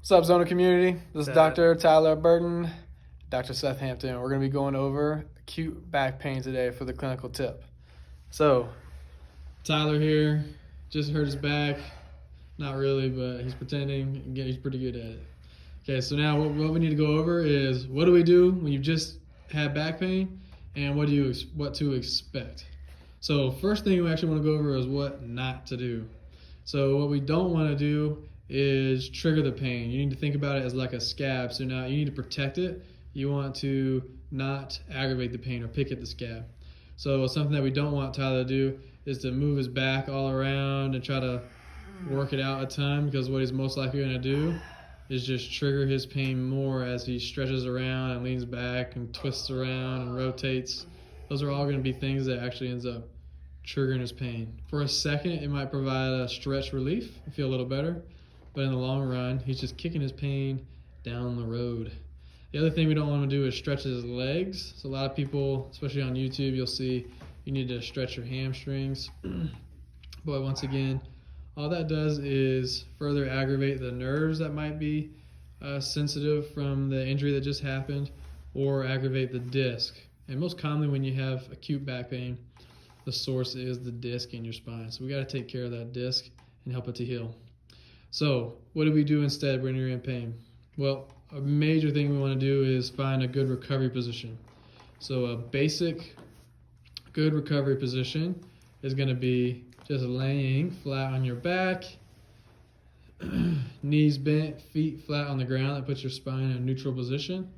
What's up, Zona community? This is Seth. Dr. Tyler Burton, Dr. Seth Hampton. We're going to be going over acute back pain today for the clinical tip. So, Tyler here just hurt his back. Not really, but he's pretending. He's pretty good at it. Okay, so now what we need to go over is what do we do when you've just had back pain, and what to expect. So first thing we actually want to go over is what not to do. So what we don't want to do is trigger the pain. You need to think about it as like a scab. So now you need to protect it. You want to not aggravate the pain or pick at the scab. So something that we don't want Tyler to do is to move his back all around and try to work it out a ton, because what he's most likely going to do is just trigger his pain more as he stretches around and leans back and twists around and rotates. Those are all going to be things that actually ends up triggering his pain. For a second, it might provide a stretch relief and feel a little better, but in the long run, he's just kicking his pain down the road. The other thing we don't want to do is stretch his legs. So a lot of people, especially on YouTube, you'll see you need to stretch your hamstrings. But once again, all that does is further aggravate the nerves that might be sensitive from the injury that just happened, or aggravate the disc. And most commonly when you have acute back pain, the source is the disc in your spine. So we got to take care of that disc and help it to heal. So what do we do instead when you're in pain? Well, a major thing we want to do is find a good recovery position. So a basic good recovery position is going to be just laying flat on your back, knees bent, feet flat on the ground. That puts your spine in a neutral position.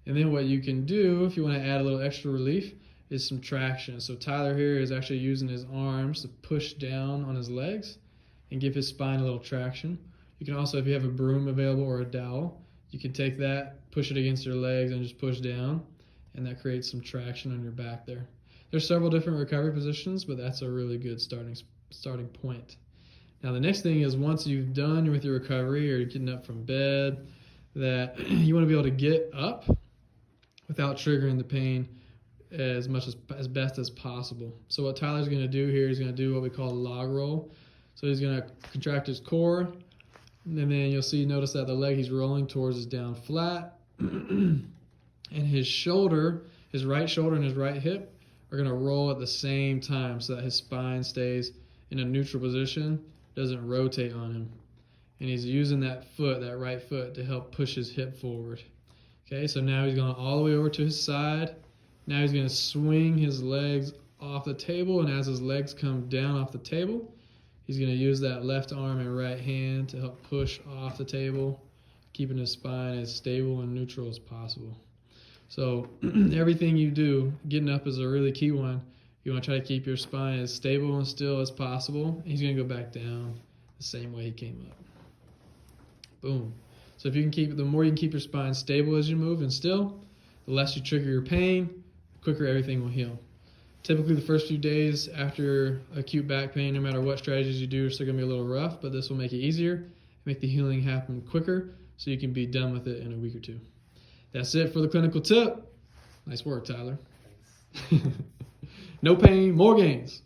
And then what you can do if you want to add a little extra relief is some traction. So Tyler here is actually using his arms to push down on his legs and give his spine a little traction. You can also, if you have a broom available or a dowel, you can take that, push it against your legs and just push down, and that creates some traction on your back there. There's several different recovery positions, but that's a really good starting point. Now the next thing is, once you've done with your recovery or you're getting up from bed, that you want to be able to get up without triggering the pain as best as possible. So what Tyler's going to do here is going to do what we call a log roll. So he's going to contract his core, and then notice that the leg he's rolling towards is down flat, and his shoulder, his right shoulder and his right hip are going to roll at the same time so that his spine stays in a neutral position, doesn't rotate on him. And he's using that right foot, to help push his hip forward. Okay, so now he's going all the way over to his side. Now he's going to swing his legs off the table, and as his legs come down off the table, he's going to use that left arm and right hand to help push off the table, keeping his spine as stable and neutral as possible. So everything you do, getting up is a really key one. You want to try to keep your spine as stable and still as possible. He's going to go back down the same way he came up. Boom. So if you can the more you can keep your spine stable as you move and still, the less you trigger your pain, the quicker everything will heal. Typically the first few days after acute back pain, no matter what strategies you do, are still going to be a little rough, but this will make it easier, make the healing happen quicker, so you can be done with it in a week or two. That's it for the clinical tip. Nice work, Tyler. Thanks. No pain, more gains.